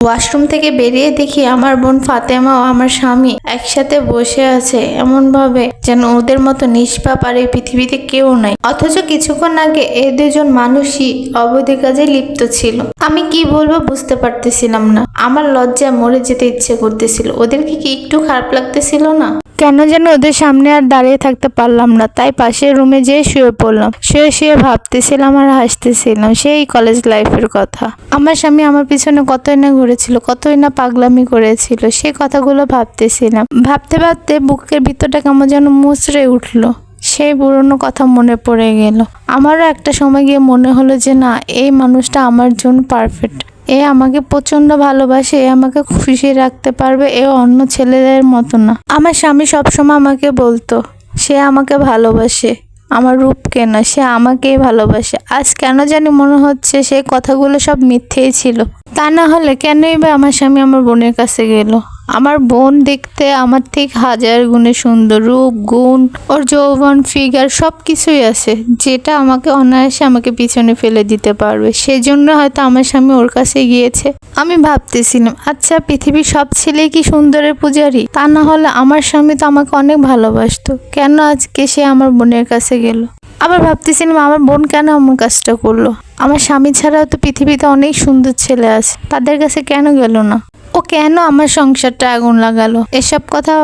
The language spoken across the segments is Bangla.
ওয়াশরুম থেকে বেরিয়ে দেখি আমার বোন ফাতেমা ও আমার স্বামী একসাথে বসে আছে, এমন ভাবে যেন ওদের মতো নিষ্পাপ আর এই পৃথিবীতে কেউ নাই। অথচ কিছুক্ষণ আগে এই দুজন মানুষই অবৈধ কাজে লিপ্ত ছিল। আমি কি বলবো বুঝতে পারতেছিলাম না। আমার লজ্জায় মরে যেতে ইচ্ছে করতেছিল। ওদেরকে কি একটু খারাপ লাগতেছিল না? কেন যেন ওদের সামনে আর দাঁড়িয়ে থাকতে পারলাম না, তাই পাশের রুমে যেয়ে শুয়ে পড়লাম। শুয়ে শুয়ে ভাবতেছিলাম আর হাসতেছিলাম সেই কলেজ লাইফের কথা। আমার স্বামী আমার পিছনে কতই না ঘুরেছিল, কতই না পাগলামি করেছিল, সেই কথাগুলো ভাবতেছিলাম। ভাবতে ভাবতে বুকের ভিতরটা কেমন যেন মুচড়ে উঠলো। সেই পুরনো কথা মনে পড়ে গেল। আমারও একটা সময় গিয়ে মনে হলো যে না, এই মানুষটা আমার জন্য পারফেক্ট। এ আমাকে প্রচন্ড ভালোবাসে, এ আমাকে খুশি রাখতে পারবে, এ অন্য ছেলেদের মতো না। আমার স্বামী সবসময় আমাকে বলতো সে আমাকে ভালোবাসে, আমার রূপকে না, সে আমাকেই ভালোবাসে। আজ কেন জানি মনে হচ্ছে সেই কথাগুলো সব মিথ্যেই ছিল। তা না হলে কেনই বা আমার স্বামী আমার বোনের কাছে গেল? আমার বোন দেখতে আমার ঠিক হাজার গুণে সুন্দর, রূপ গুণ, ওর যৌবন, ফিগার সব কিছুই আছে, যেটা আমাকে অনায়াসে আমাকে পিছনে ফেলে দিতে পারবে। সেজন্য হয়তো আমার স্বামী ওর কাছে গিয়েছে। আমি ভাবতেছিলাম, আচ্ছা পৃথিবীর সব ছেলে কি সুন্দরের পূজারী? তা না হলে আমার স্বামী তো আমাকে অনেক ভালোবাসতো, কেন আজকে সে আমার বোনের কাছে গেল? আবার ভাবতেছিলাম আমার বোন কেন আমার কাজটা করলো? আমার স্বামী ছাড়াও তো পৃথিবীতে অনেক সুন্দর ছেলে আছে, তাদের কাছে কেন গেল না? ও কেন আমার সংসারটা আগুন লাগালো? এসব কথা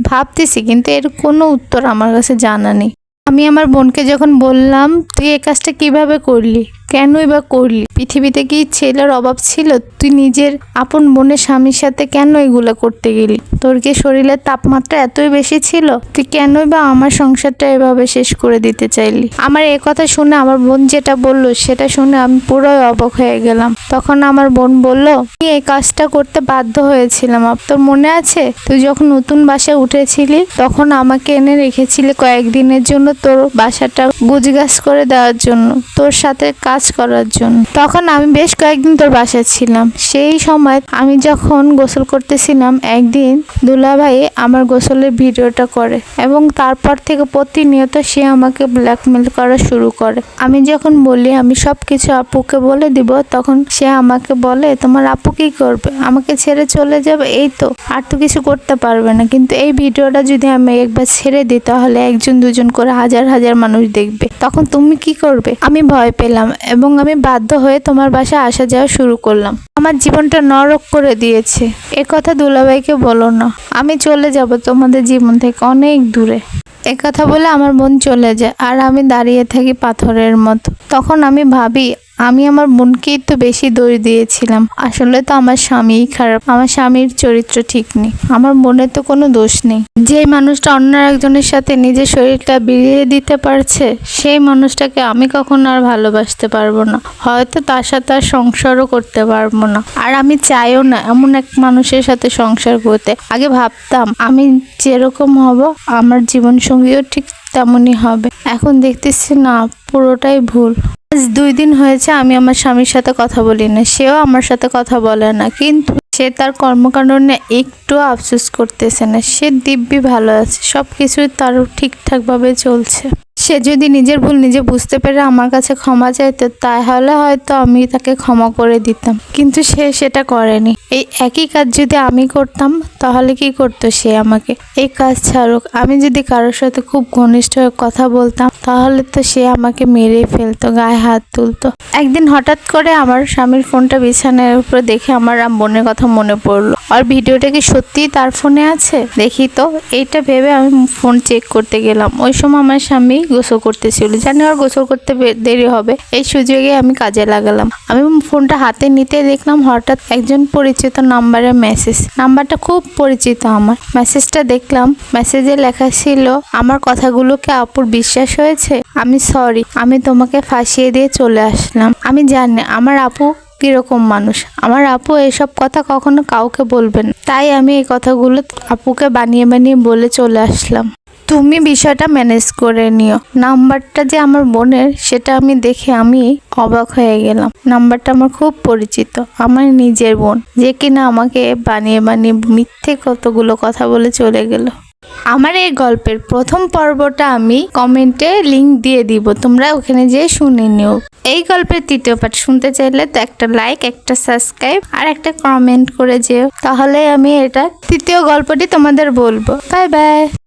ভাবতেছি, কিন্তু এর কোনো উত্তর আমার কাছে জানা নেই। আমি আমার বোনকে যখন বললাম তুই এই কাজটা কিভাবে করলি, কেনই বা করলি, পৃথিবীতে কি ছেলের অভাব ছিল? তুই নিজের আপন বোনের স্বামীর সাথে কেন এগুলো করতে গেলি? তোর কি শরীরের তাপমাত্রা এতই বেশি ছিল? তুই কেনই বা আমার সংসারটা এভাবে শেষ করে দিতে চাইলি? আমার এই কথা শুনে আমার বোন যেটা বললো সেটা শুনে আমি পুরোই অবাক হয়ে গেলাম। তখন আমার বোন বলল, আমি এই কাজটা করতে বাধ্য হয়েছিলাম। তোর মনে আছে তুই যখন নতুন বাসায় উঠেছিলি তখন আমাকে এনে রেখেছিলি কয়েকদিনের জন্য তোর বাসাটা গুজগাছ করে দেওয়ার জন্য, তোর সাথে কাজ করার জন্য। তখন আমি বেশ কয়েকদিন তোর বাসায় ছিলাম। সেই সময় আমি যখন গোসল করতেছিলাম, একদিন দুলাভাই আমার গোসলের ভিডিওটা করে এবং তারপর থেকে প্রতিনিয়ত সে আমাকে ব্ল্যাকমেল করা শুরু করে। আমি যখন বলি আমি সবকিছু আপুকে বলে দিব, তখন সে আমাকে বলে তোমার আপু কি করবে? আমাকে ছেড়ে চলে যাবে, এই তো, আর তো কিছু করতে পারবে না। কিন্তু এই ভিডিওটা যদি আমি একবার ছেড়ে দিই তাহলে একজন দুজন করে হাজার হাজার মানুষ দেখবে, তখন তুমি কি করবে? আমি ভয় পেলাম এবং আমি বাধ্য হয়ে তোমার বাসায় আসা যাওয়া শুরু করলাম। আমার জীবনটা নরক করে দিয়েছে। এ কথা দুলাভাইকে বলো না, আমি চলে যাব তোমাদের জীবন থেকে অনেক দূরে। কথা বলে আমার বোন চলে যায় আর আমি দাঁড়িয়ে থাকি পাথরের মতো। তখন আমি ভাবি আমি আমার বোনকেই তো বেশি দোষ দিয়েছিলাম। আসলে তো আমার স্বামীই খারাপ, আমার স্বামীর চরিত্র ঠিক নেই, আমার বোনের তো কোনো দোষ নেই। যে মানুষটা অন্য একজনের সাথে নিজের শরীরটা বিলিয়ে দিতে পারছে, সেই মানুষটাকে আমি কখনো আর ভালোবাসতে পারবো না, হয়তো তার সাথে আর সংসারও করতে পারবো না। আর আমি চাইও না এমন এক মানুষের সাথে সংসার করতে। আগে ভাবতাম আমি যেরকম হব আমার জীবন সঙ্গীও ঠিক তেমনই হবে, এখন দেখতেছি না, পুরোটাই ভুল। আজ 2 দিন হয়েছে আমি আমার স্বামীর সাথে কথা বলি না, সেও আমার সাথে কথা বলে না, কিন্তু সে তার কর্মকাণ্ড নিয়ে একটু আফসোস করতেছে না। সে দিব্যি ভালো আছে, সবকিছুই তার ঠিকঠাক ভাবে চলছে। সে যদি নিজের ভুল নিজে বুঝতে পেরে আমার কাছে ক্ষমা চাইতো তাহলে হয়তো আমি তাকে ক্ষমা করে দিতাম, কিন্তু সে সেটা করেনি। এই একই কাজ যদি আমি করতাম তাহলে কি করতো সে আমাকে? এই কাজ ছাড়ুক, আমি যদি কারোর সাথে খুব ঘনিষ্ঠ হয়ে কথা বলতাম তাহলে তো সে আমাকে মেরে ফেলতো, গায়ে হাত তুলতো। একদিন হঠাৎ করে আমার স্বামীর ফোনটা বিছানার উপরে দেখে আমার বোনের কথা মনে পড়লো। আর ভিডিওটা কি সত্যিই তার ফোনে আছে? দেখি তো, এইটা ভেবে আমি ফোন চেক করতে গেলাম। ওই সময় আমার স্বামী গোসল করতেছিল, জানি আর গোসল করতে দেরি হবে, এই সুযোগে আমি কাজে লাগালাম। আমি ফোনটা হাতে নিতে দেখলাম হঠাৎ একজন পরিচিত নাম্বারের মেসেজ। নাম্বারটা খুব পরিচিত আমার। মেসেজটা দেখলাম, মেসেজে লেখা ছিল আমার কথাগুলোকে আপুর বিশ্বাস হয়েছে, আমি সরি, আমি তোমাকে ফাঁসিয়ে দিয়ে চলে আসলাম। আমি জানি আমার আপু কিরকম মানুষ, আমার আপু এসব কথা কখনো কাউকে বলবে না, তাই আমি এই কথাগুলো আপুকে বানিয়ে বানিয়ে বলে চলে আসলাম। তুমি বিষয়টা ম্যানেজ করে নিও। নাম্বারটা যে আমার বোনের সেটা আমি দেখে আমি অবাক হয়ে গেলাম। নাম্বারটা আমার খুব পরিচিত, আমার নিজের বোন, যে কিনা আমাকে বানিয়ে বানিয়ে মিথ্যে কতগুলো কথা বলে চলে গেল। আমার এই গল্পের প্রথম পর্বটা আমি কমেন্টে লিংক দিয়ে দিব, তোমরা ওখানে যেয়ে শুনে নিও। এই গল্পের তৃতীয় পার্ট শুনতে চাইলে তো একটা লাইক, একটা সাবস্ক্রাইব আর একটা কমেন্ট করে যেও, তাহলে আমি এটা তৃতীয় গল্পটি তোমাদের বলবো। Bye bye.